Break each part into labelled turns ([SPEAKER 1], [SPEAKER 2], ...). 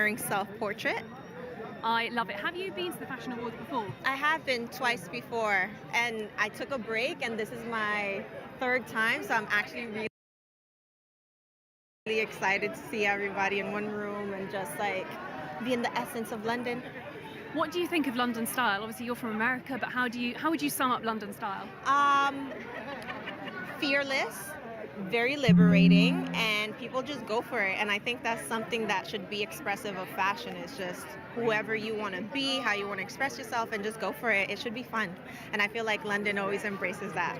[SPEAKER 1] wearing self-portrait.
[SPEAKER 2] I love it. Have you been to the Fashion Awards before?
[SPEAKER 1] I have been twice before, and I took a break, and this is my third time, so I'm actually really excited to see everybody in one room and just like be in the essence of London.
[SPEAKER 2] What do you think of London style? Obviously, you're from America, but how would you sum up London style?
[SPEAKER 1] Fearless, very liberating, and people just go for it. And I think that's something that should be expressive of fashion. Is just whoever you want to be, how you want to express yourself, and just go for it. It should be fun. And I feel like London always embraces that.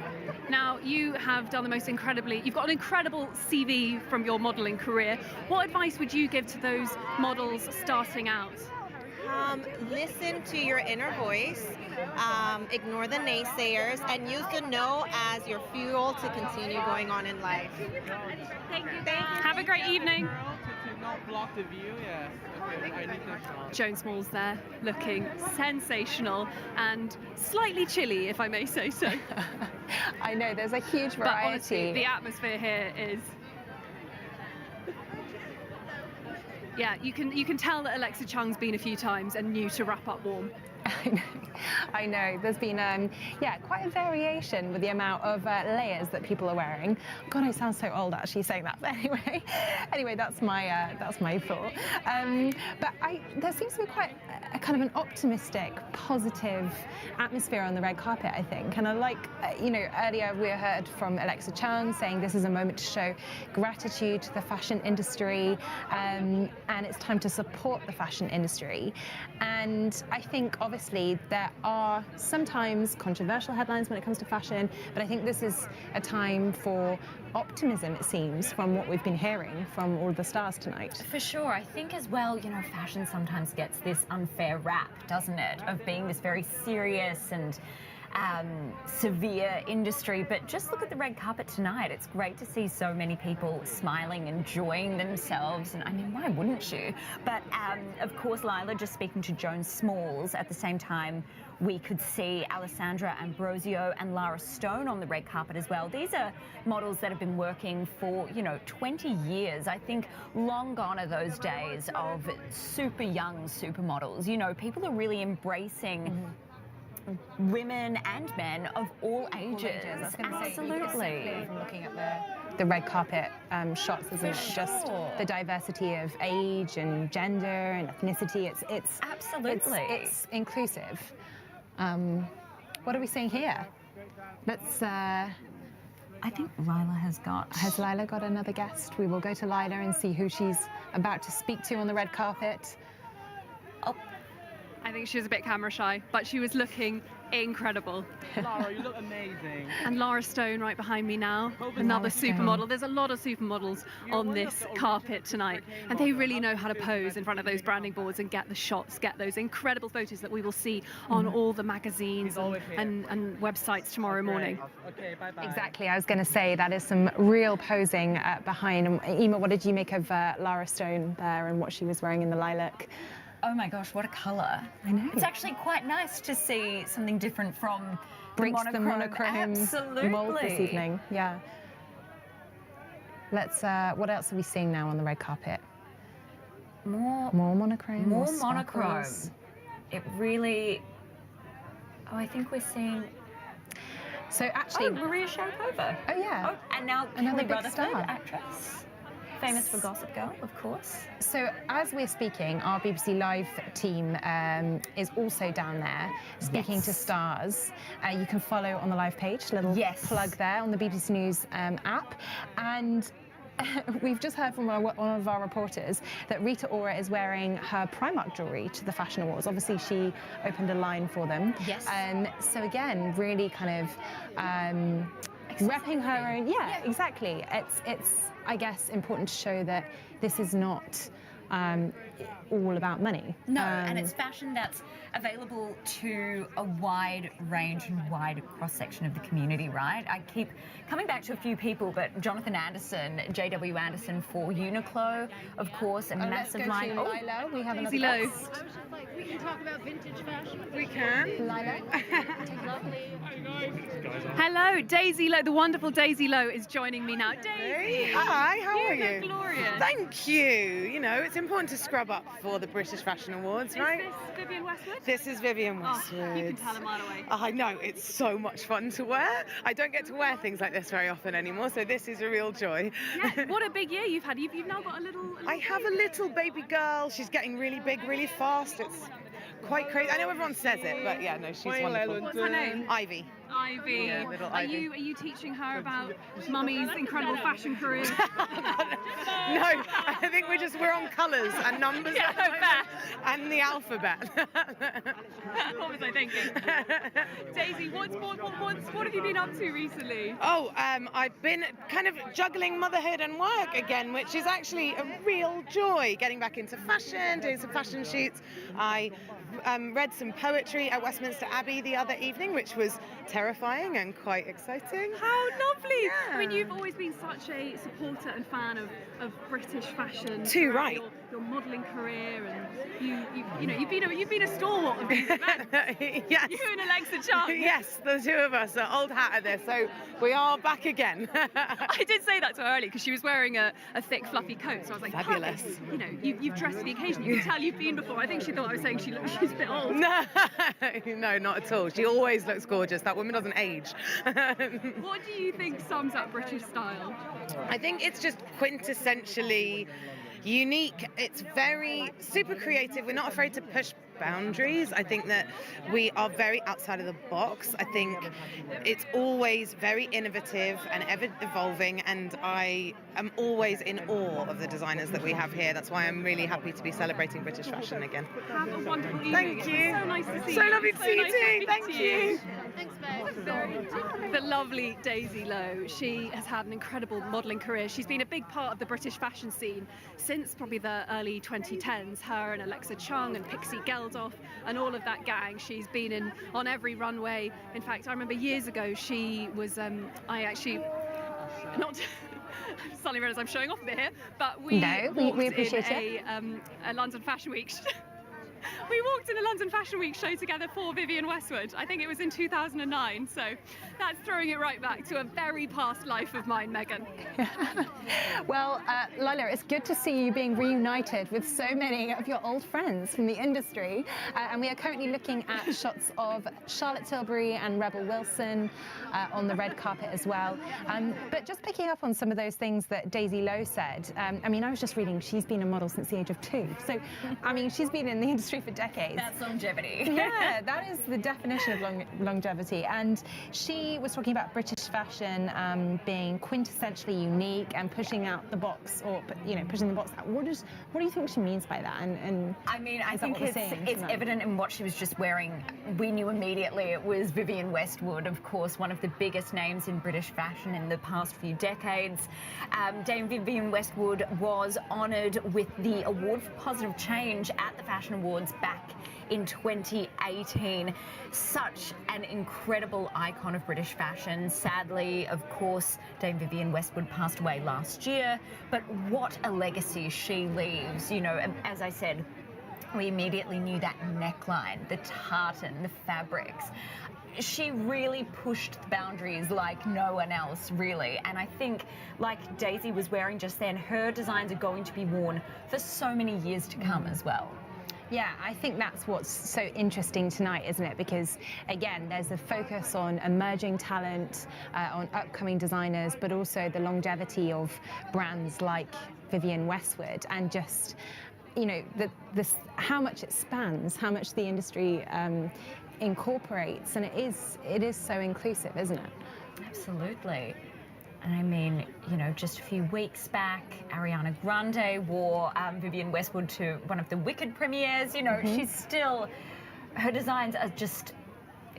[SPEAKER 2] Now, you have done you've got an incredible CV from your modelling career. What advice would you give to those models starting out?
[SPEAKER 1] Listen to your inner voice, ignore the naysayers, and use the no as your fuel to continue going on in life.
[SPEAKER 2] Thank you. Have a great evening.
[SPEAKER 3] To not block the view, yes. Okay, I need to shot.
[SPEAKER 2] Joan Smalls there, looking sensational and slightly chilly, if I may say so.
[SPEAKER 4] I know, there's a huge variety.
[SPEAKER 2] But honestly, the atmosphere here is... Yeah, you can tell that Alexa Chung's been a few times and knew to wrap up warm.
[SPEAKER 4] I know. There's been quite a variation with the amount of layers that people are wearing. God, I sound so old actually saying that. But anyway, that's my thought. But there seems to be quite a kind of an optimistic, positive atmosphere on the red carpet, I think. And I like, earlier we heard from Alexa Chung saying this is a moment to show gratitude to the fashion industry, and it's time to support the fashion industry. And I think obviously there are sometimes controversial headlines when it comes to fashion, but I think this is a time for optimism, it seems, from what we've been hearing from all the stars tonight.
[SPEAKER 5] For sure. I think as well, fashion sometimes gets this unfair rap, doesn't it, of being this very serious and severe industry, but just look at the red carpet tonight. It's great to see so many people smiling, enjoying themselves, and I mean, why wouldn't you? But of course, Lila, just speaking to Joan Smalls, at the same time we could see Alessandra Ambrosio and Lara Stone on the red carpet as well. These are models that have been working for 20 years. I think long gone are those days of super young supermodels. People are really embracing women and men of all ages. Absolutely.
[SPEAKER 4] From looking at the red carpet shots, isn't it? Just the diversity of age and gender and ethnicity. It's
[SPEAKER 5] absolutely
[SPEAKER 4] it's inclusive. What are we seeing here? Let's. I
[SPEAKER 5] think Lila has
[SPEAKER 4] Lila got another guest? We will go to Lila and see who she's about to speak to on the red carpet.
[SPEAKER 5] Oh.
[SPEAKER 2] I think she was a bit camera shy, but she was looking incredible.
[SPEAKER 3] Lara, you look amazing.
[SPEAKER 2] And Lara Stone right behind me now, another supermodel. There's a lot of supermodels on this carpet tonight, and they really know how to pose in front of those branding boards and get the shots, get those incredible photos that we will see on all the magazines and websites tomorrow morning.
[SPEAKER 3] Okay, bye-bye.
[SPEAKER 4] Exactly, I was going to say that is some real posing behind. Ema, what did you make of Lara Stone there and what she was wearing in the lilac?
[SPEAKER 5] Oh my gosh, what a colour.
[SPEAKER 4] I know.
[SPEAKER 5] It's actually quite nice to see something different from
[SPEAKER 4] breaks
[SPEAKER 5] the monochrome
[SPEAKER 4] mold this evening. Yeah. Let's, what else are we seeing now on the red carpet?
[SPEAKER 5] More
[SPEAKER 4] monochrome?
[SPEAKER 5] More monochrome. It really... Oh, I think we're seeing...
[SPEAKER 4] So actually...
[SPEAKER 5] Maria Sharapova.
[SPEAKER 4] Oh, yeah.
[SPEAKER 5] Oh, and now
[SPEAKER 4] another
[SPEAKER 5] Kelly
[SPEAKER 4] big
[SPEAKER 5] Rutherford,
[SPEAKER 4] star.
[SPEAKER 5] actress. Famous for Gossip Girl, of course.
[SPEAKER 4] So as we're speaking, our BBC Live team is also down there speaking to stars. You can follow on the live page, little plug there on the BBC News app. And we've just heard from one of our reporters that Rita Ora is wearing her Primark jewellery to the Fashion Awards. Obviously, she opened a line for them.
[SPEAKER 5] Yes.
[SPEAKER 4] So again, really kind of repping her own. Yeah, exactly. It's I guess important to show that this is not all about money.
[SPEAKER 5] No, and it's fashion that's available to a wide range and wide cross-section of the community, right? I keep coming back to a few people, but Jonathan Anderson, JW Anderson for Uniqlo, of course, a massive line.
[SPEAKER 4] Oh, Lila, we have another
[SPEAKER 2] Daisy Lowe.
[SPEAKER 4] guest.
[SPEAKER 6] We can talk about vintage fashion.
[SPEAKER 1] We can.
[SPEAKER 4] Lila.
[SPEAKER 6] Lovely.
[SPEAKER 2] Hello, Daisy Lowe. The wonderful Daisy Lowe is joining me now. Daisy.
[SPEAKER 7] Hi, how are
[SPEAKER 2] You
[SPEAKER 7] you?
[SPEAKER 2] look glorious.
[SPEAKER 7] Thank you. It's important to scrub up for the British Fashion Awards, right?
[SPEAKER 2] Is this Vivienne Westwood?
[SPEAKER 7] This is Vivienne
[SPEAKER 2] Oh,
[SPEAKER 7] Westwood.
[SPEAKER 2] you can tell a mile away.
[SPEAKER 7] I know, it's so much fun to wear. I don't get to wear things like this very often anymore, so this is a real joy.
[SPEAKER 2] Yeah, what a big year you've had. You've now got a little
[SPEAKER 7] I have a little baby girl. She's getting really big really fast. It's quite crazy. I know everyone says it, but yeah, no, she's wonderful.
[SPEAKER 2] What's her name?
[SPEAKER 7] Ivy.
[SPEAKER 2] Ivy.
[SPEAKER 7] Yeah, little
[SPEAKER 2] are
[SPEAKER 7] Ivy.
[SPEAKER 2] you teaching her about mummy's incredible fashion career?
[SPEAKER 7] No, I think we're on colours and numbers
[SPEAKER 2] Yeah,
[SPEAKER 7] at the moment, and the alphabet.
[SPEAKER 2] What was I thinking? Daisy, what have you been up to recently?
[SPEAKER 7] Oh, I've been kind of juggling motherhood and work again, which is actually a real joy. Getting back into fashion, doing some fashion shoots. I read some poetry at Westminster Abbey the other evening, which was terrifying and quite exciting.
[SPEAKER 2] How lovely!
[SPEAKER 7] Yeah.
[SPEAKER 2] I mean, you've always been such a supporter and fan of British fashion.
[SPEAKER 7] Too
[SPEAKER 2] throughout
[SPEAKER 7] right.
[SPEAKER 2] Your modelling career, and you've been a stalwart of these events.
[SPEAKER 7] Yes.
[SPEAKER 2] You and Alexa Chung.
[SPEAKER 7] Yes, the two of us are old hat at this, so we are back again.
[SPEAKER 2] I did say that to her earlier because she was wearing a thick, fluffy coat. So I was like,
[SPEAKER 7] Fabulous.
[SPEAKER 2] You've dressed for the occasion. You can tell you've been before. I think she thought I was saying she's a bit old.
[SPEAKER 7] No, not at all. She always looks gorgeous. That woman doesn't age.
[SPEAKER 2] What do you think sums up British style?
[SPEAKER 7] I think it's just quintessentially unique. It's very super creative. We're not afraid to push boundaries. I think that we are very outside of the box. I think it's always very innovative and ever evolving, and I am always in awe of the designers that we have here. That's why I'm really happy to be celebrating British fashion again.
[SPEAKER 2] Have a wonderful evening.
[SPEAKER 7] Thank you.
[SPEAKER 2] It was so nice to see
[SPEAKER 7] So
[SPEAKER 2] you.
[SPEAKER 7] lovely to see you too. Thank you.
[SPEAKER 6] Thanks, babe.
[SPEAKER 2] The lovely Daisy Lowe. She has had an incredible modelling career. She's been a big part of the British fashion scene since probably the early 2010s. Her and Alexa Chung and Pixie Geldof and all of that gang. She's been on every runway. In fact, I remember years ago she was. I actually not. Suddenly realise I'm showing off a bit here, but we
[SPEAKER 4] appreciate
[SPEAKER 2] in a London Fashion Week. We walked in a London Fashion Week show together for Vivienne Westwood. I think it was in 2009, so that's throwing it right back to a very past life of mine, Megan.
[SPEAKER 4] Well, Lila, it's good to see you being reunited with so many of your old friends from the industry. And we are currently looking at shots of Charlotte Tilbury and Rebel Wilson on the red carpet as well. But just picking up on some of those things that Daisy Lowe said, I mean, I was just reading she's been a model since the age of 2. So, I mean, she's been in the industry for decades.
[SPEAKER 5] That's longevity.
[SPEAKER 4] Yeah, that is the definition of longevity. And she was talking about British fashion being quintessentially unique and pushing out the box, or pushing the box out. What do you think she means by that? And
[SPEAKER 5] I mean, I
[SPEAKER 4] is that
[SPEAKER 5] think
[SPEAKER 4] what we're seeing
[SPEAKER 5] it's
[SPEAKER 4] tonight?
[SPEAKER 5] evident in what she was just wearing. We knew immediately it was Vivienne Westwood, of course, one of the biggest names in British fashion in the past few decades. Dame Vivienne Westwood was honoured with the Award for Positive Change at the Fashion Awards back in 2018. Such an incredible icon of British fashion. Sadly, of course, Dame Vivienne Westwood passed away last year, but what a legacy she leaves. You know, as I said, we immediately knew that neckline, the tartan, the fabrics. She really pushed the boundaries like no one else, really. And I think, like Daisy was wearing just then, her designs are going to be worn for so many years to come as well.
[SPEAKER 4] Yeah, I think that's what's so interesting tonight, isn't it? Because, again, there's a focus on emerging talent, on upcoming designers, but also the longevity of brands like Vivienne Westwood, and just, how much it spans, how much the industry incorporates, and it is so inclusive, isn't it? Absolutely.
[SPEAKER 5] And I mean, just a few weeks back, Ariana Grande wore Vivienne Westwood to one of the Wicked premieres. She's still, her designs are just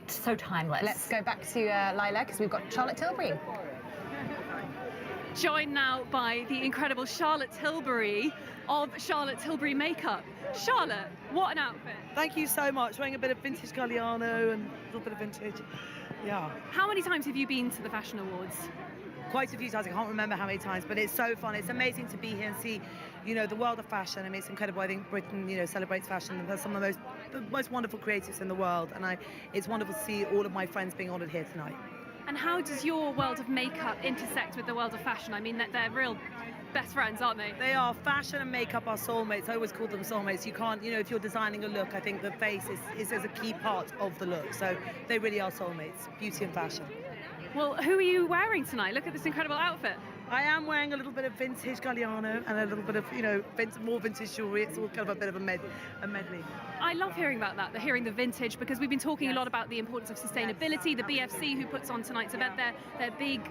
[SPEAKER 5] so timeless.
[SPEAKER 4] Let's go back to Lila, because we've got Charlotte Tilbury.
[SPEAKER 2] Joined now by the incredible Charlotte Tilbury of Charlotte Tilbury Makeup. Charlotte, what an outfit.
[SPEAKER 8] Thank you so much. Wearing a bit of vintage Galliano and a little bit of vintage. Yeah.
[SPEAKER 2] How many times have you been to the Fashion Awards?
[SPEAKER 8] Quite a few times. I can't remember how many times, but it's so fun. It's amazing to be here and see, the world of fashion. I mean, it's incredible. I think Britain, celebrates fashion, and there's some of the most wonderful creatives in the world. And it's wonderful to see all of my friends being honoured here tonight.
[SPEAKER 2] And how does your world of makeup intersect with the world of fashion? I mean, they're real best friends, aren't they?
[SPEAKER 8] They are. Fashion and makeup are soulmates. I always call them soulmates. You can't, if you're designing a look, I think the face is a key part of the look. So they really are soulmates, beauty and fashion.
[SPEAKER 2] Well, who are you wearing tonight? Look at this incredible outfit.
[SPEAKER 8] I am wearing a little bit of vintage Galliano and a little bit of, more vintage jewellery. It's all kind of a bit of a medley.
[SPEAKER 2] I love hearing about that, hearing the vintage, because we've been talking a lot about the importance of sustainability. The BFC, who puts on tonight's event, they're big,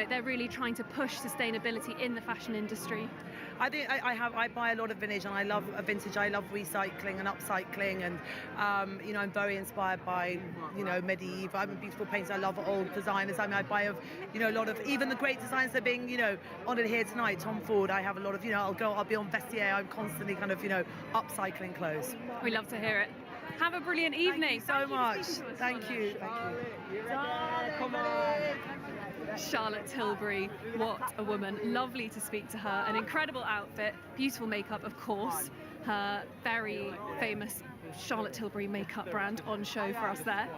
[SPEAKER 2] they're really trying to push sustainability in the fashion industry.
[SPEAKER 8] I think I buy a lot of vintage, and I love vintage. I love recycling and upcycling, and I'm very inspired by medieval. I'm a beautiful painter. I love old designers. I mean, I buy a lot of even the great designs that are being honoured here tonight. Tom Ford. I have a lot of I'll be on Vestiaire. I'm constantly kind of upcycling clothes.
[SPEAKER 2] We love to hear it. Have a brilliant evening.
[SPEAKER 8] Thank you so much. Thank you.
[SPEAKER 3] Come on.
[SPEAKER 2] Charlotte Tilbury, what a woman. Lovely to speak to her. An incredible outfit, beautiful makeup, of course. Her very famous Charlotte Tilbury makeup brand on show for us there.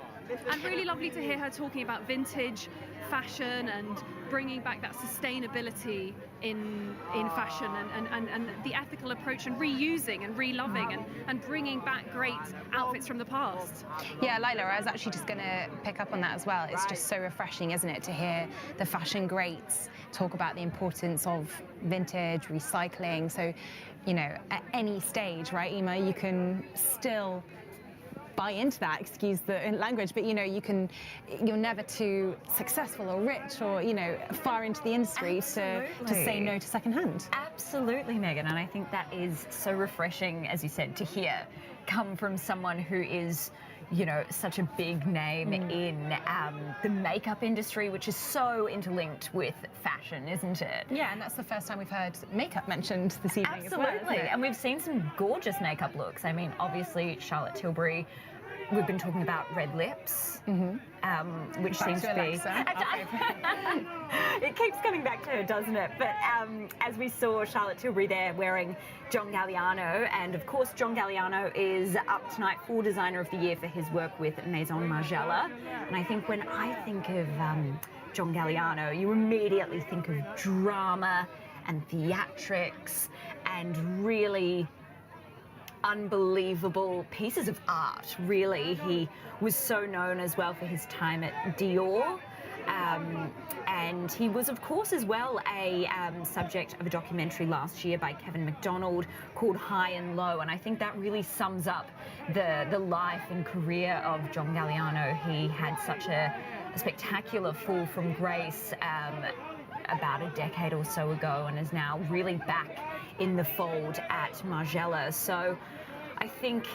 [SPEAKER 2] And really lovely to hear her talking about vintage fashion and bringing back that sustainability in fashion and the ethical approach and reusing and reloving and bringing back great outfits from the past.
[SPEAKER 4] Yeah, Lila, I was actually just going to pick up on that as well. It's just so refreshing, isn't it, to hear the fashion greats talk about the importance of vintage, recycling. So, at any stage, right, Emma, you can still buy into that, excuse the language, but you're never too successful or rich or far into the industry to say no to secondhand.
[SPEAKER 5] Absolutely, Megan, and I think that is so refreshing, as you said, to hear come from someone who is such a big name in the makeup industry, which is so interlinked with fashion, isn't it?
[SPEAKER 4] Yeah, and that's the first time we've heard makeup mentioned this evening.
[SPEAKER 5] Absolutely,
[SPEAKER 4] as well, isn't it?
[SPEAKER 5] and we've seen some gorgeous makeup looks. I mean, obviously, Charlotte Tilbury, we've been talking about red lips, which seems to be... It keeps coming back to her, doesn't it? But as we saw Charlotte Tilbury there wearing John Galliano, and of course John Galliano is up tonight for Designer of the Year for his work with Maison Margiela. And I think when I think of John Galliano, you immediately think of drama and theatrics and really unbelievable pieces of art, really. He was so known as well for his time at Dior. And he was, of course, as well a subject of a documentary last year by Kevin MacDonald called High and Low. And I think that really sums up the life and career of John Galliano. He had such a spectacular fall from grace about a decade or so ago and is now really back in the fold at Margiela. So I think,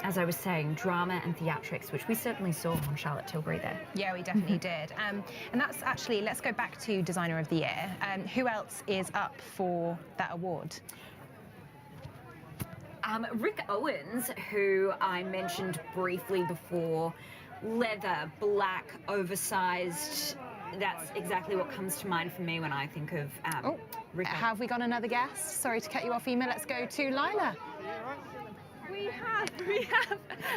[SPEAKER 5] as I was saying, drama and theatrics, which we certainly saw on Charlotte Tilbury there.
[SPEAKER 4] Yeah, we definitely did. And that's actually, let's go back to Designer of the Year. Who else is up for that award?
[SPEAKER 5] Rick Owens, who I mentioned briefly before, leather, black, oversized. That's exactly what comes to mind for me when I think of Rick Owens.
[SPEAKER 4] Have we got another guest? Sorry to cut you off, Emma. Let's go to Lila.
[SPEAKER 2] We have.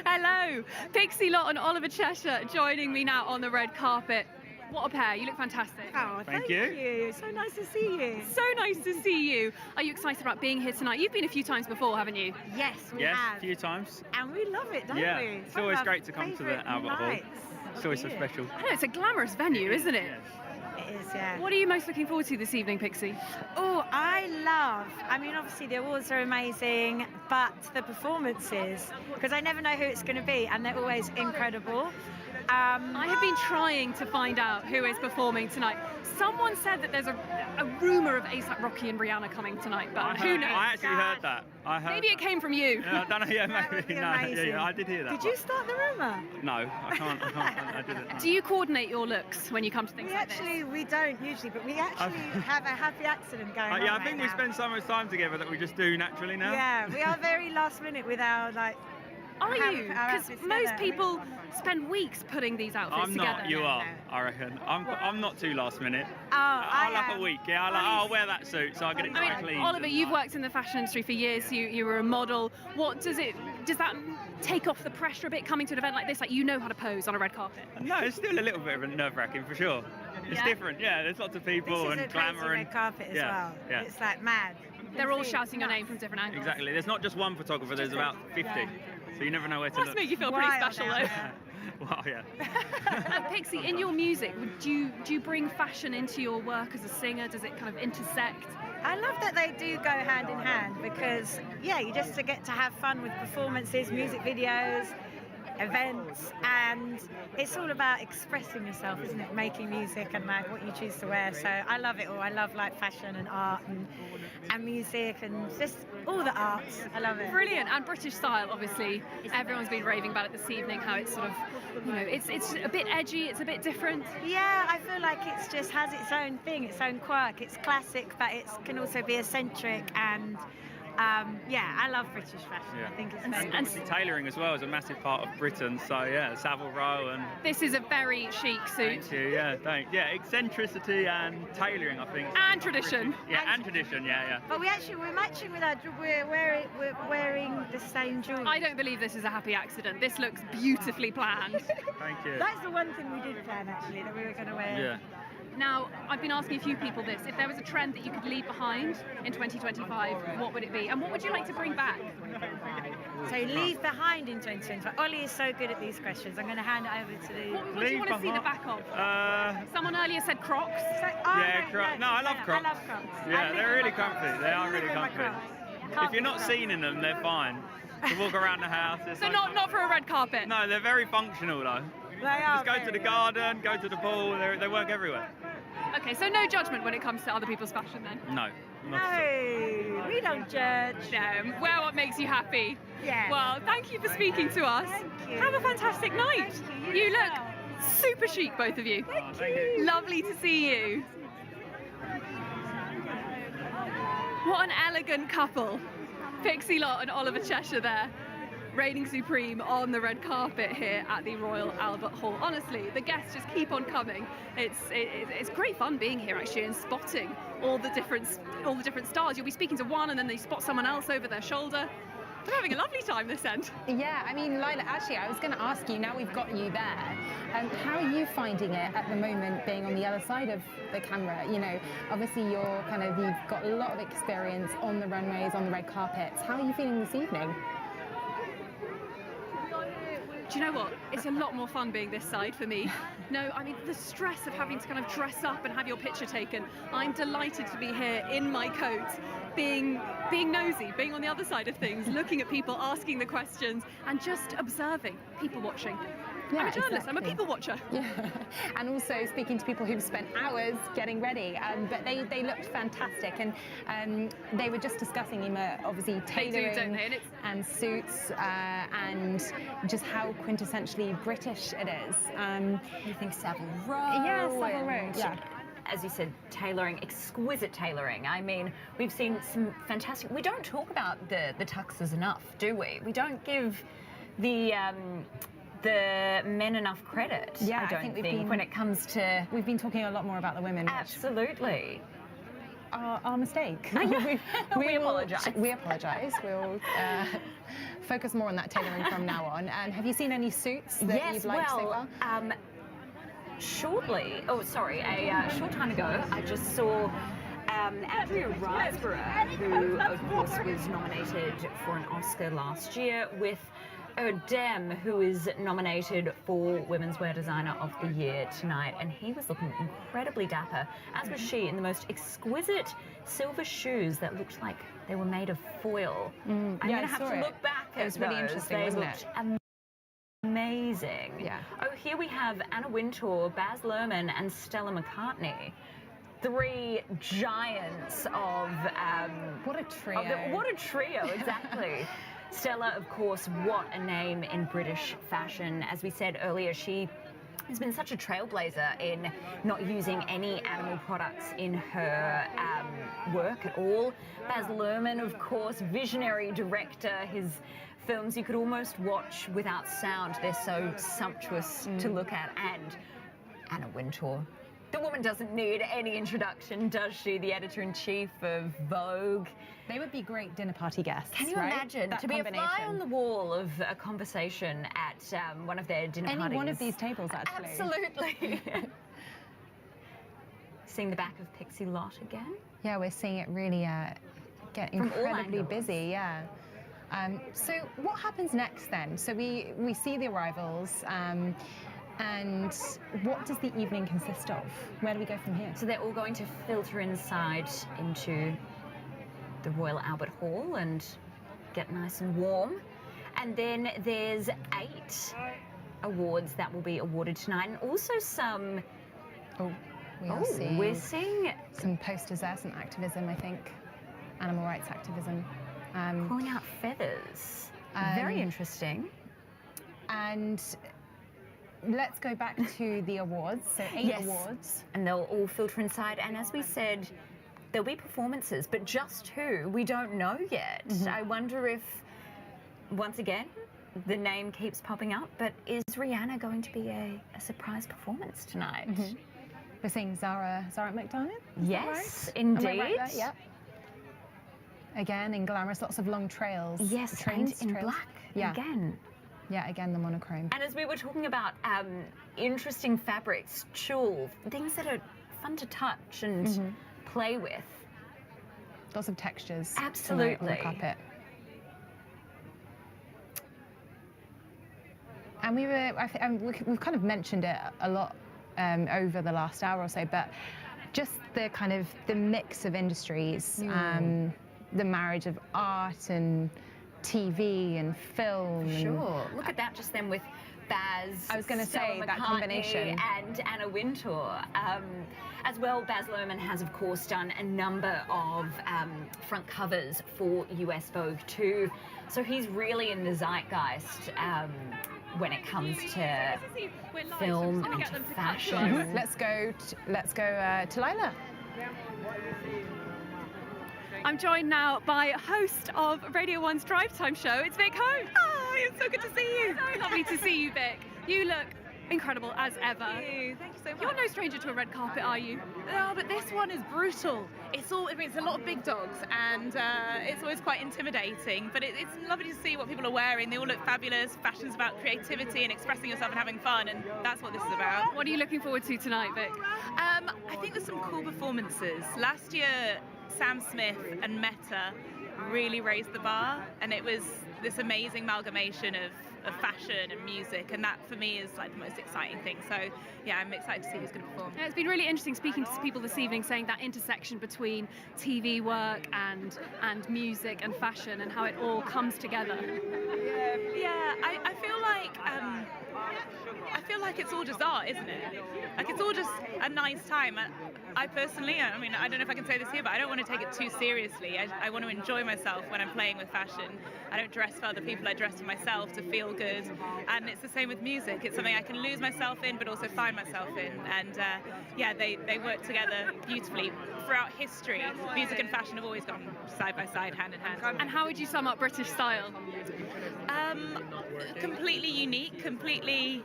[SPEAKER 2] Hello, Pixie Lott and Oliver Cheshire joining me now on the red carpet. What a pair, you look fantastic.
[SPEAKER 9] Oh, thank you. So nice to see you.
[SPEAKER 2] So nice to see you. Are you excited about being here tonight? You've been a few times before, haven't you?
[SPEAKER 9] Yes, we
[SPEAKER 3] Yes,
[SPEAKER 9] have.
[SPEAKER 3] a few times.
[SPEAKER 9] And we love it, don't we?
[SPEAKER 3] Yeah, it's
[SPEAKER 9] One of
[SPEAKER 3] always
[SPEAKER 9] our
[SPEAKER 3] great to come to the
[SPEAKER 9] favourite
[SPEAKER 3] Albert Hall.
[SPEAKER 9] nights
[SPEAKER 3] It's always so
[SPEAKER 9] of the
[SPEAKER 3] special.
[SPEAKER 2] I know, it's a glamorous venue, isn't it?
[SPEAKER 9] year. It is, yeah.
[SPEAKER 2] What are you most looking forward to this evening, Pixie?
[SPEAKER 9] Oh, I mean, obviously the awards are amazing, but the performances, because I never know who it's going to be, and they're always incredible.
[SPEAKER 2] I have been trying to find out who is performing tonight. Someone said that there's a rumour of A$AP Rocky and Rihanna coming tonight, but who knows?
[SPEAKER 3] I actually heard that. I heard
[SPEAKER 2] Maybe it
[SPEAKER 3] that.
[SPEAKER 2] came from you.
[SPEAKER 3] Yeah, I don't know, yeah,
[SPEAKER 9] That would
[SPEAKER 3] maybe.
[SPEAKER 9] be
[SPEAKER 3] No,
[SPEAKER 9] amazing.
[SPEAKER 3] yeah, I did hear that.
[SPEAKER 9] Did you start the rumour?
[SPEAKER 3] No, I can't, I didn't. No.
[SPEAKER 2] Do you coordinate your looks when you come to things
[SPEAKER 9] We
[SPEAKER 2] like this?
[SPEAKER 9] actually, we don't usually, but we actually have a happy accident going on
[SPEAKER 3] Yeah, I
[SPEAKER 9] right
[SPEAKER 3] think we
[SPEAKER 9] now.
[SPEAKER 3] spend so much time together that we just do naturally now.
[SPEAKER 9] Yeah, we are very last minute with our
[SPEAKER 2] Are
[SPEAKER 9] Our
[SPEAKER 2] you?
[SPEAKER 9] outfits
[SPEAKER 2] Because
[SPEAKER 9] together.
[SPEAKER 2] most people spend weeks putting these outfits
[SPEAKER 3] I'm
[SPEAKER 2] together.
[SPEAKER 3] not. You are. I reckon. I'm not too last minute.
[SPEAKER 9] Oh,
[SPEAKER 3] I'll have
[SPEAKER 9] am.
[SPEAKER 3] a week. Yeah. I'll wear that suit, so I get it dry
[SPEAKER 2] I mean,
[SPEAKER 3] clean.
[SPEAKER 2] Oliver, you've worked in the fashion industry for years. You were a model. Does that take off the pressure a bit coming to an event like this? Like, you know how to pose on a red carpet.
[SPEAKER 3] No, it's still a little bit of a nerve-wracking for sure. It's
[SPEAKER 2] Yeah?
[SPEAKER 3] different. Yeah, there's lots of people
[SPEAKER 9] This is
[SPEAKER 3] and
[SPEAKER 9] a crazy
[SPEAKER 3] glamour and
[SPEAKER 9] red carpet as
[SPEAKER 3] yeah,
[SPEAKER 9] well.
[SPEAKER 3] yeah.
[SPEAKER 9] It's like mad.
[SPEAKER 2] They're all shouting your name from different angles.
[SPEAKER 3] Exactly. There's not just one photographer. There's about 50. So you never know where to
[SPEAKER 2] Must
[SPEAKER 3] look.
[SPEAKER 2] make you feel pretty
[SPEAKER 9] Wild
[SPEAKER 2] special,
[SPEAKER 9] out
[SPEAKER 2] though.
[SPEAKER 9] there.
[SPEAKER 3] Wow. Yeah.
[SPEAKER 2] And Pixie, in your music, do you bring fashion into your work as a singer? Does it kind of intersect?
[SPEAKER 9] I love that they do go hand in hand because, yeah, you just get to have fun with performances, music videos, events, and it's all about expressing yourself, isn't it? Making music and like what you choose to wear. So I love it all. I love like fashion and art and music and just all the arts. I love it.
[SPEAKER 2] Brilliant. And British style, obviously. Everyone's been raving about it this evening, how it's sort of, it's a bit edgy, it's a bit different.
[SPEAKER 9] Yeah, I feel like it's just has its own thing, its own quirk. It's classic, but it can also be eccentric and yeah, I love British fashion.
[SPEAKER 3] Yeah.
[SPEAKER 9] I think it's
[SPEAKER 2] And-
[SPEAKER 9] very
[SPEAKER 2] and-
[SPEAKER 3] Obviously, tailoring as well is a massive part of Britain. So yeah, Savile Row and
[SPEAKER 2] This is a very chic suit.
[SPEAKER 3] thank you. Yeah, thanks. Yeah, eccentricity and tailoring, I think.
[SPEAKER 2] And tradition.
[SPEAKER 3] Yeah, and tradition. Yeah.
[SPEAKER 9] But we're matching with we're wearing the same jewelry.
[SPEAKER 2] I don't believe this is a happy accident. This looks beautifully planned.
[SPEAKER 3] Thank you.
[SPEAKER 9] That's the one thing we did plan actually, that we were going to wear.
[SPEAKER 3] Yeah.
[SPEAKER 2] Now, I've been asking a few people this. If there was a trend that you could leave behind in 2025, what would it be? And what would you like to bring back?
[SPEAKER 9] So leave behind in 2025. Ollie is so good at these questions. I'm going to hand it over to the.
[SPEAKER 2] What do you
[SPEAKER 3] Leave
[SPEAKER 2] want to see the
[SPEAKER 3] behind-
[SPEAKER 2] back of? Someone earlier said Crocs.
[SPEAKER 3] No, I love Crocs.
[SPEAKER 9] I love Crocs.
[SPEAKER 3] Yeah, they're really comfy. They are really
[SPEAKER 9] live in my
[SPEAKER 3] comfy.
[SPEAKER 9] Crocs.
[SPEAKER 3] If you're not seen in them, they're fine. To walk around the house. It's
[SPEAKER 2] So
[SPEAKER 3] like-
[SPEAKER 2] not for a red carpet.
[SPEAKER 3] No, they're very functional though.
[SPEAKER 9] They are
[SPEAKER 3] Just go to
[SPEAKER 9] very
[SPEAKER 3] the garden, go to the pool. They work everywhere.
[SPEAKER 2] Okay, so no judgment when it comes to other people's fashion then.
[SPEAKER 3] No. Not at all.
[SPEAKER 9] No, we don't judge.
[SPEAKER 2] No, wear what makes you happy.
[SPEAKER 9] Yeah.
[SPEAKER 2] Well, thank you for speaking to us.
[SPEAKER 9] Thank you.
[SPEAKER 2] Have a fantastic night.
[SPEAKER 9] Thank you.
[SPEAKER 2] You look super chic, both of you.
[SPEAKER 3] Thank you.
[SPEAKER 2] Lovely to see you. What an elegant couple. Pixie Lott and Oliver Cheshire there, reigning supreme on the red carpet here at the Royal Albert Hall. Honestly, the guests just keep on coming. It's great fun being here actually and spotting all the different stars. You'll be speaking to one and then they spot someone else over their shoulder. They're having a lovely time this end.
[SPEAKER 4] Yeah, I mean, Lila, actually, I was going to ask you, now we've got you there, how are you finding it at the moment being on the other side of the camera? You know, obviously you've got a lot of experience on the runways, on the red carpets. How are you feeling this evening?
[SPEAKER 2] Do you know what? It's a lot more fun being this side for me. No, I mean, the stress of having to kind of dress up and have your picture taken. I'm delighted to be here in my coat, being nosy, being on the other side of things, looking at people, asking the questions, and just observing, people watching.
[SPEAKER 4] Yeah,
[SPEAKER 2] I'm a journalist, I'm a
[SPEAKER 4] exactly.
[SPEAKER 2] people watcher.
[SPEAKER 4] Yeah, and also speaking to people who've spent hours getting ready, but they looked fantastic, and they were just discussing, obviously
[SPEAKER 2] They do,
[SPEAKER 4] tailoring
[SPEAKER 2] don't they? And it's
[SPEAKER 4] and suits and just how quintessentially British it is.
[SPEAKER 5] You think Savile Row?
[SPEAKER 4] Yeah, Savile Row,
[SPEAKER 5] and,
[SPEAKER 4] yeah.
[SPEAKER 5] As you said, tailoring, exquisite tailoring. I mean, we've seen some fantastic. We don't talk about the tuxes enough, do we? We don't give the men enough credit.
[SPEAKER 4] Yeah,
[SPEAKER 5] I don't
[SPEAKER 4] think
[SPEAKER 5] think when it comes to
[SPEAKER 4] we've been talking a lot more about the women. Which
[SPEAKER 5] absolutely.
[SPEAKER 4] our mistake.
[SPEAKER 5] We apologise.
[SPEAKER 4] We apologise. We'll focus more on that tailoring from now on. And have you seen any suits that
[SPEAKER 5] Yes,
[SPEAKER 4] you've liked so
[SPEAKER 5] well,
[SPEAKER 4] far?
[SPEAKER 5] a short time ago, I just saw Andrea Riseborough, who of course was nominated for an Oscar last year, with Erdem, who is nominated for Women's Wear Designer of the Year tonight, and he was looking incredibly dapper, as was she, in the most exquisite silver shoes that looked like they were made of foil. I'm
[SPEAKER 4] yeah,
[SPEAKER 5] going
[SPEAKER 4] I
[SPEAKER 5] to have
[SPEAKER 4] saw
[SPEAKER 5] to
[SPEAKER 4] it.
[SPEAKER 5] look back at
[SPEAKER 4] It was really
[SPEAKER 5] those.
[SPEAKER 4] interesting,
[SPEAKER 5] They
[SPEAKER 4] wasn't
[SPEAKER 5] looked
[SPEAKER 4] it?
[SPEAKER 5] amazing.
[SPEAKER 4] Yeah.
[SPEAKER 5] Oh, here we have Anna Wintour, Baz Luhrmann, and Stella McCartney. Three giants of
[SPEAKER 4] What a trio.
[SPEAKER 5] what a trio, exactly. Stella, of course, what a name in British fashion. As we said earlier, she has been such a trailblazer in not using any animal products in her work at all. Baz Luhrmann, of course, visionary director, his films you could almost watch without sound. They're so sumptuous to look at. And Anna Wintour. The woman doesn't need any introduction, does she? The editor-in-chief of Vogue.
[SPEAKER 4] They would be great dinner party guests.
[SPEAKER 5] Can you
[SPEAKER 4] right?
[SPEAKER 5] imagine
[SPEAKER 4] That
[SPEAKER 5] to be a fly
[SPEAKER 4] combination.
[SPEAKER 5] on the wall of a conversation at one of their dinner parties?
[SPEAKER 4] Any one of these tables, actually.
[SPEAKER 5] Absolutely. Seeing the back of Pixie Lott again.
[SPEAKER 4] Yeah, we're seeing it really get
[SPEAKER 5] From all
[SPEAKER 4] incredibly
[SPEAKER 5] angles.
[SPEAKER 4] busy. Yeah. So what happens next then? So we see the arrivals. And what does the evening consist of? Where do we go from here?
[SPEAKER 5] So they're all going to filter inside into the Royal Albert Hall and get nice and warm. And then there's 8 awards that will be awarded tonight, and also some. We're seeing
[SPEAKER 4] some posters there, some activism, I think, animal rights activism.
[SPEAKER 5] Pulling out feathers. Very interesting.
[SPEAKER 4] And let's go back to the awards. So 8 awards.
[SPEAKER 5] And they'll all filter inside. And as we said, there'll be performances, but just who? We don't know yet. I wonder if, once again, the name keeps popping up, but is Rihanna going to be a surprise performance tonight?
[SPEAKER 4] We're seeing Zara McDonald.
[SPEAKER 5] Yes,
[SPEAKER 4] right?
[SPEAKER 5] indeed.
[SPEAKER 4] Am I right there? Yep. Again, in glamorous, lots of long trails.
[SPEAKER 5] Yes,
[SPEAKER 4] trains,
[SPEAKER 5] and in
[SPEAKER 4] trails.
[SPEAKER 5] black
[SPEAKER 4] Yeah.
[SPEAKER 5] again.
[SPEAKER 4] Yeah, again, the monochrome.
[SPEAKER 5] And as we were talking about interesting fabrics, tulle, things that are fun to touch and play with.
[SPEAKER 4] Lots of textures.
[SPEAKER 5] Absolutely.
[SPEAKER 4] On the carpet. And we've kind of mentioned it a lot over the last hour or so, but just the mix of industries, the marriage of art and TV and film.
[SPEAKER 5] Sure. Look at that just then with Baz.
[SPEAKER 4] I was going to say
[SPEAKER 5] Stella
[SPEAKER 4] that
[SPEAKER 5] McCartney
[SPEAKER 4] combination.
[SPEAKER 5] And Anna Wintour. As well, Baz Luhrmann has, of course, done a number of front covers for US Vogue too. So he's really in the zeitgeist when it comes to film and to fashion.
[SPEAKER 4] Let's go to Lila.
[SPEAKER 2] I'm joined now by host of Radio 1's Drive Time show. It's Vic Ho.
[SPEAKER 1] Oh, it's so good to see you.
[SPEAKER 2] So lovely to see you, Vic. You look incredible as ever.
[SPEAKER 1] Thank you so much.
[SPEAKER 2] You're no stranger to a red carpet, are you?
[SPEAKER 10] No, but this one is brutal. It's a lot of big dogs, and it's always quite intimidating, but it's lovely to see what people are wearing. They all look fabulous. Fashion's about creativity and expressing yourself and having fun, and that's what this is about.
[SPEAKER 2] What are you looking forward to tonight, Vic?
[SPEAKER 10] I think there's some cool performances. Last year, Sam Smith and Meta really raised the bar, and it was this amazing amalgamation of fashion and music, and that for me is like the most exciting thing. So yeah, I'm excited to see who's going to perform.
[SPEAKER 2] Yeah, it's been really interesting speaking to people this evening, saying that intersection between TV work and music and fashion and how it all comes together.
[SPEAKER 10] Yeah, I feel like it's all just art, isn't it? Like it's all just a nice time. I personally, I mean, I don't know if I can say this here, but I don't want to take it too seriously. I want to enjoy myself when I'm playing with fashion. I don't dress for other people, I dress for myself to feel good. And it's the same with music. It's something I can lose myself in, but also find myself in. And yeah, they work together beautifully. Throughout history, music and fashion have always gone side by side, hand in hand.
[SPEAKER 2] And how would you sum up British style?
[SPEAKER 10] Completely unique, completely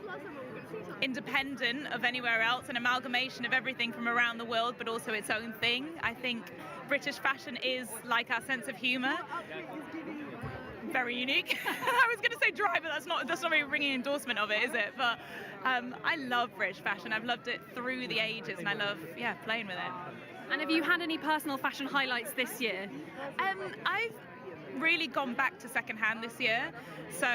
[SPEAKER 10] independent of anywhere else, an amalgamation of everything from around the world, but also its own thing. I think British fashion is like our sense of humour. Very unique. I was going to say dry, but that's not a ringing endorsement of it, is it? But I love British fashion. I've loved it through the ages, and I love playing with it.
[SPEAKER 2] And have you had any personal fashion highlights this year?
[SPEAKER 10] I've really gone back to secondhand this year. So,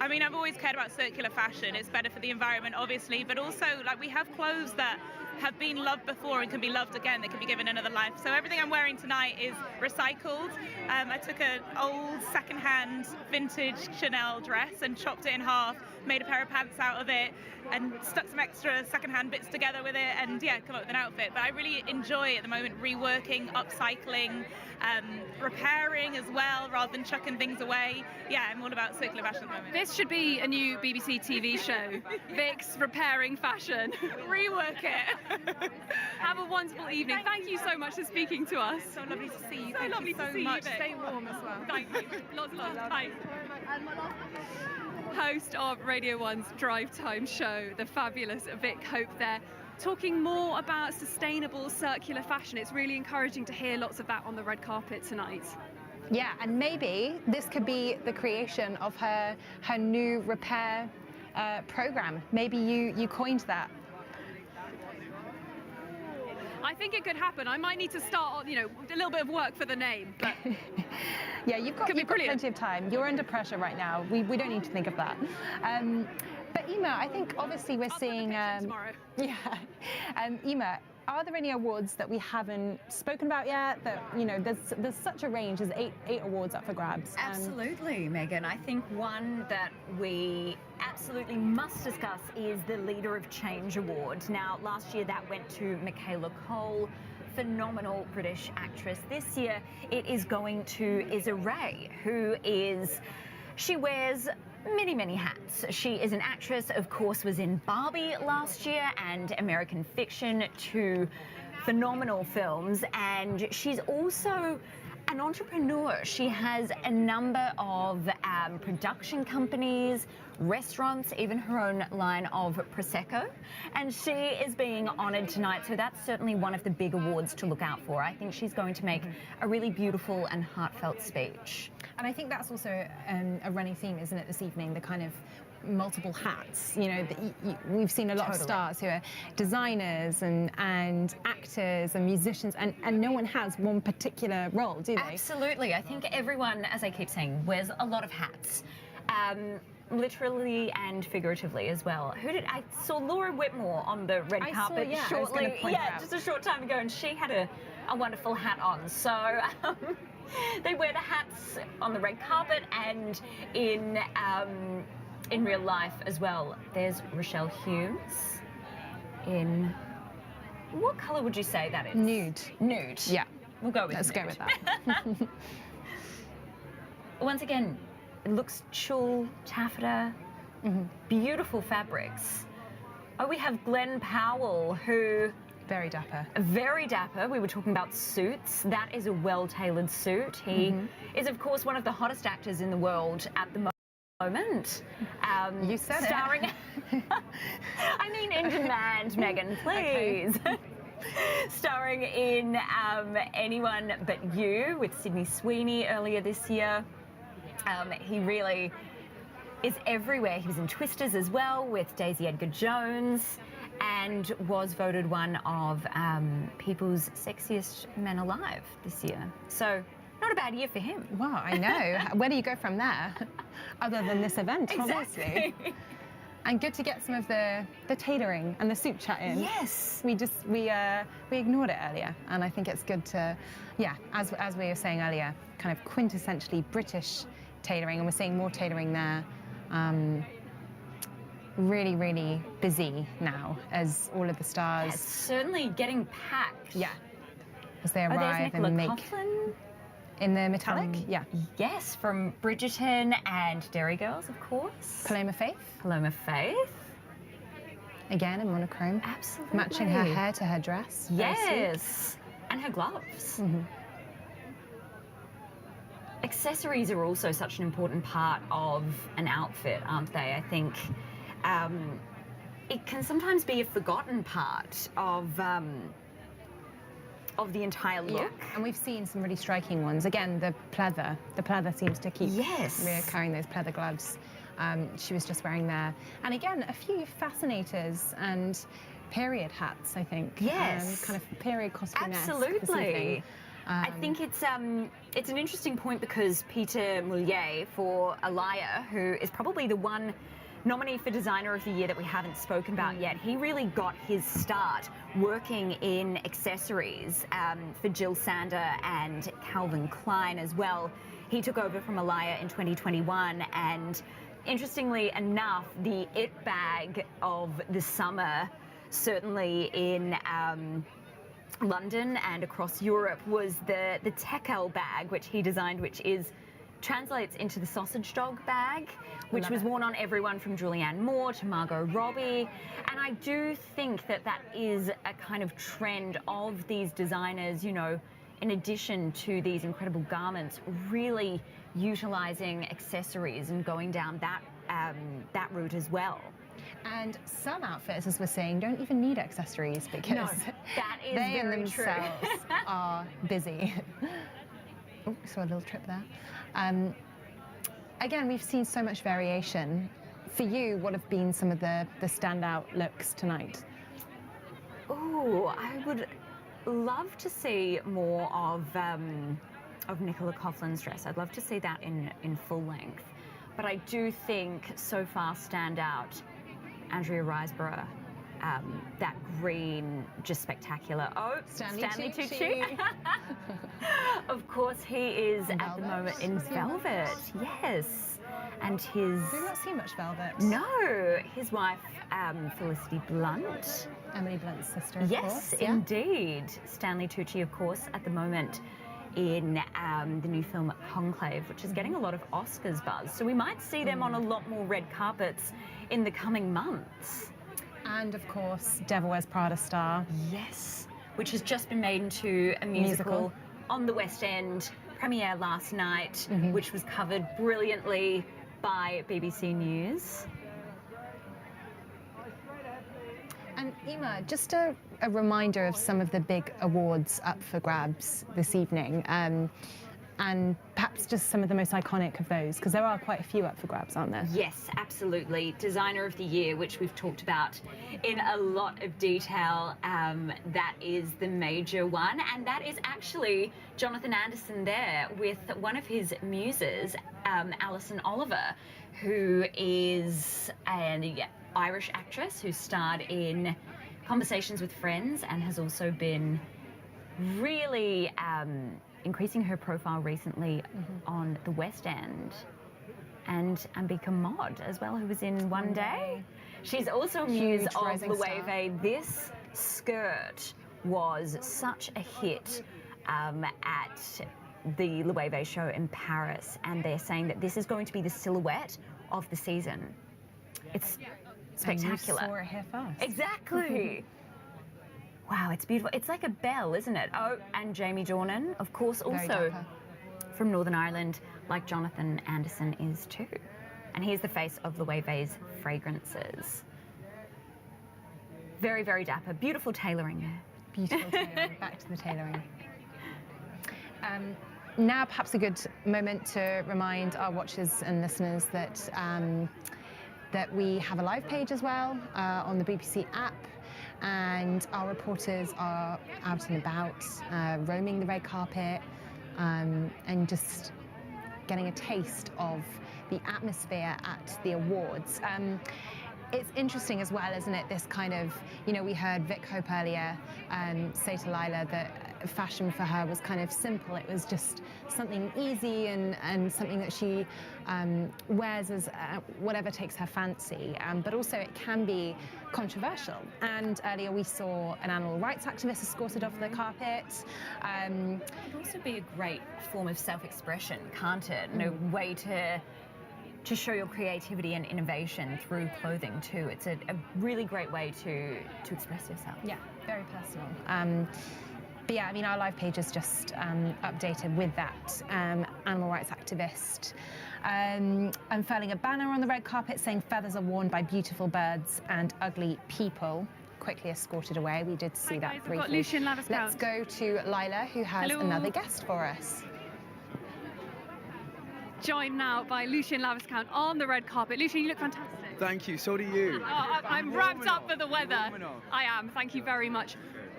[SPEAKER 10] I mean, I've always cared about circular fashion. It's better for the environment, obviously, but also, like, we have clothes that have been loved before and can be loved again. They can be given another life. So everything I'm wearing tonight is recycled. I took an old secondhand vintage Chanel dress and chopped it in half, made a pair of pants out of it, and stuck some extra secondhand bits together with it, and come up with an outfit. But I really enjoy at the moment reworking, upcycling, repairing as well, rather than chucking things away. Yeah, I'm all about circular fashion at the moment.
[SPEAKER 2] This should be a new BBC TV show. Vic's repairing fashion.
[SPEAKER 10] Rework it.
[SPEAKER 2] Have a wonderful evening. Thank you so much for speaking to us.
[SPEAKER 10] So lovely to see you.
[SPEAKER 2] So
[SPEAKER 10] Thank
[SPEAKER 2] lovely
[SPEAKER 10] you
[SPEAKER 2] to
[SPEAKER 10] so
[SPEAKER 2] see you,
[SPEAKER 10] much.
[SPEAKER 2] Vic.
[SPEAKER 10] Stay warm as well.
[SPEAKER 2] Thank you. Lots of love. Thanks. Host of Radio 1's Drive Time show, the fabulous Vic Hope there, talking more about sustainable circular fashion. It's really encouraging to hear lots of that on the red carpet tonight.
[SPEAKER 4] Yeah, and maybe this could be the creation of her new repair program. Maybe you coined that.
[SPEAKER 2] I think it could happen. I might need to start, a little bit of work for the name, but
[SPEAKER 4] yeah, you've got plenty of time. You're under pressure right now. We don't need to think of that. But Ema, I think obviously we're seeing.
[SPEAKER 2] Tomorrow.
[SPEAKER 4] Yeah, Ema, are there any awards that we haven't spoken about yet? That there's such a range. There's eight awards up for grabs.
[SPEAKER 5] Absolutely, Megan. I think one that we absolutely must discuss is the Leader of Change Award. Now, last year that went to Michaela Cole, phenomenal British actress. This year it is going to Issa Rae, she wears many hats. She is an actress, of course, was in Barbie last year and American Fiction, two phenomenal films, and she's also an entrepreneur. She has a number of production companies, restaurants, even her own line of Prosecco, and she is being honoured tonight, so that's certainly one of the big awards to look out for. I think she's going to make a really beautiful and heartfelt speech.
[SPEAKER 4] And I think that's also a running theme, isn't it, this evening, the kind of multiple hats. We've seen a lot of stars who are designers and actors and musicians, and no one has one particular role, do they?
[SPEAKER 5] Absolutely. I think everyone, as I keep saying, wears a lot of hats. Literally and figuratively as well. I saw Laura Whitmore on the red carpet shortly, just a short time ago, and she had a wonderful hat on. So they wear the hats on the red carpet and in real life as well. There's Rochelle Humes in, what colour would you say that is?
[SPEAKER 4] Nude.
[SPEAKER 5] Nude.
[SPEAKER 4] Yeah.
[SPEAKER 5] We'll go with
[SPEAKER 4] Let's
[SPEAKER 5] nude.
[SPEAKER 4] go with that.
[SPEAKER 5] Once again, it looks tulle, taffeta, beautiful fabrics. Oh, we have Glenn Powell, who...
[SPEAKER 4] Very dapper.
[SPEAKER 5] Very dapper. We were talking about suits. That is a well-tailored suit. He is, of course, one of the hottest actors in the world at the moment.
[SPEAKER 4] You said
[SPEAKER 5] starring I mean, in demand, Megan, please. Okay. Starring in Anyone But You with Sydney Sweeney earlier this year. He really is everywhere. He was in Twisters as well with Daisy Edgar-Jones and was voted one of People's Sexiest Men Alive this year. So, not a bad year for him.
[SPEAKER 4] Wow, I know. Where do you go from there? Other than this event,
[SPEAKER 5] exactly.
[SPEAKER 4] Obviously. And good to get some of the tailoring and the suit chat in.
[SPEAKER 5] Yes.
[SPEAKER 4] We ignored it earlier, and I think it's good to, as we were saying earlier, kind of quintessentially British tailoring, and we're seeing more tailoring there. Really, really busy now as all of the stars.
[SPEAKER 5] Yes, certainly getting packed.
[SPEAKER 4] Yeah. As they arrive and make.
[SPEAKER 5] Coughlin.
[SPEAKER 4] In the metallic? Yeah.
[SPEAKER 5] Yes, from Bridgerton and Derry Girls, of course.
[SPEAKER 4] Paloma Faith.
[SPEAKER 5] Paloma Faith.
[SPEAKER 4] Again, in monochrome.
[SPEAKER 5] Absolutely.
[SPEAKER 4] Matching her hair to her dress.
[SPEAKER 5] Yes. And her gloves. Accessories are also such an important part of an outfit, aren't they? I think it can sometimes be a forgotten part of the entire look.
[SPEAKER 4] Yeah. And we've seen some really striking ones. Again, the pleather. The pleather seems to keep reoccurring, those pleather gloves. She was just wearing there. And again, a few fascinators and period hats, I think.
[SPEAKER 5] Yes.
[SPEAKER 4] Kind of period costume-esque.
[SPEAKER 5] Absolutely. I think it's an interesting point because Peter Mullier for Alaya, who is probably the one nominee for Designer of the Year that we haven't spoken about yet, he really got his start working in accessories for Jill Sander and Calvin Klein as well. He took over from Alaya in 2021, and interestingly enough, the it bag of the summer, certainly in London and across Europe, was the Tekel bag, which he designed, which is translates into the sausage dog bag, which was worn on everyone from Julianne Moore to Margot Robbie. And I do think that that is a kind of trend of these designers, you know, in addition to these incredible garments, really utilizing accessories and going down that route as well.
[SPEAKER 4] And some outfits, as we're saying, don't even need accessories because
[SPEAKER 5] that is
[SPEAKER 4] they in
[SPEAKER 5] very
[SPEAKER 4] themselves are busy. Oh, saw a little trip there. Again, we've seen so much variation. For you, what have been some of the standout looks tonight?
[SPEAKER 5] Oh, I would love to see more of Nicola Coughlin's dress. I'd love to see that in full length. But I do think so far stand out Andrea Riseborough. That green, just spectacular. Oh, Stanley Tucci. Of course, he is at the moment in velvet. Yes. And his...
[SPEAKER 4] We've not seen much velvet.
[SPEAKER 5] No. His wife, Felicity Blunt.
[SPEAKER 4] Emily Blunt's sister, of
[SPEAKER 5] yes,
[SPEAKER 4] course.
[SPEAKER 5] indeed. Stanley Tucci, of course, at the moment in the new film Conclave, which is getting a lot of Oscars buzz. So we might see them on a lot more red carpets in the coming months.
[SPEAKER 4] And of course, Devil Wears Prada star.
[SPEAKER 5] Yes, which has just been made into a musical on the West End, premiere last night, which was covered brilliantly by BBC News.
[SPEAKER 4] And Emma, just a reminder of some of the big awards up for grabs this evening, and perhaps just some of the most iconic of those, because there are quite a few up for grabs, aren't there?
[SPEAKER 5] Yes, absolutely. Designer of the Year, which we've talked about in a lot of detail, that is the major one, and that is actually Jonathan Anderson there with one of his muses, Alison Oliver, who is an Irish actress who starred in Conversations with Friends and has also been really increasing her profile recently on the West End, and Ambika Mod as well, who was in One Day. She's also a muse of Loewe. This skirt was such a hit at the Loewe show in Paris, and they're saying that this is going to be the silhouette of the season. It's spectacular.
[SPEAKER 4] And you saw it here first.
[SPEAKER 5] Exactly. Wow, it's beautiful. It's like a bell, isn't it? Oh, and Jamie Dornan, of course, also from Northern Ireland, like Jonathan Anderson is too. And he's the face of Loewe's fragrances. Very, very dapper. Beautiful tailoring there.
[SPEAKER 4] Beautiful tailoring. Back to the tailoring. Now perhaps a good moment to remind our watchers and listeners that that we have a live page as well on the BBC app, and our reporters are out and about, roaming the red carpet, and just getting a taste of the atmosphere at the awards. It's interesting as well, isn't it, this kind of, you know, we heard Vic Hope earlier say to Lila that fashion for her was kind of simple. It was just something easy and something that she wears as whatever takes her fancy. But also it can be controversial. And earlier we saw an animal rights activist escorted off the carpet.
[SPEAKER 5] It could also be a great form of self-expression, can't it? No way to show your creativity and innovation through clothing too. It's a really great way to express yourself.
[SPEAKER 4] Yeah, very personal. But yeah, I mean, our live page is just updated with that animal rights activist unfurling a banner on the red carpet saying feathers are worn by beautiful birds and ugly people. Quickly escorted away. We did see that briefly.
[SPEAKER 2] Got Lucien Laviscount.
[SPEAKER 4] Let's go to Lila, who has another guest for us.
[SPEAKER 2] Joined now by Lucien Laviscount on the red carpet. Lucien, you look fantastic.
[SPEAKER 11] Thank you, so do you.
[SPEAKER 2] Oh, I'm wrapped up for the weather. I am, thank you very much.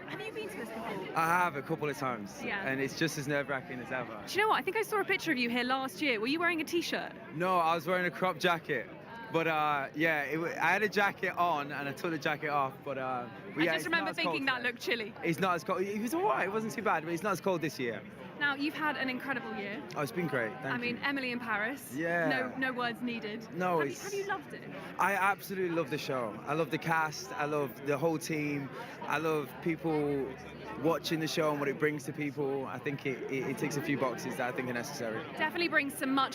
[SPEAKER 2] Have you been to this before?
[SPEAKER 11] I have a couple of times,
[SPEAKER 2] yeah.
[SPEAKER 11] And it's just as nerve-wracking as ever.
[SPEAKER 2] Do you know what? I think I saw a picture of you here last year. Were you wearing a t-shirt?
[SPEAKER 11] No, I was wearing a crop jacket. But yeah, I had a jacket on and I took the jacket off. But
[SPEAKER 2] I just remember thinking that looked chilly.
[SPEAKER 11] It's not as cold. It was all right. It wasn't too bad, but it's not as cold this year.
[SPEAKER 2] Now, you've had an incredible year.
[SPEAKER 11] Oh, it's been great. Thank you.
[SPEAKER 2] I mean, Emily in Paris.
[SPEAKER 11] Yeah.
[SPEAKER 2] No words needed.
[SPEAKER 11] No,
[SPEAKER 2] have you loved it?
[SPEAKER 11] I absolutely love the show. I love the cast. I love the whole team. I love people watching the show and what it brings to people. I think it ticks a few boxes that I think are necessary.
[SPEAKER 2] Definitely brings some much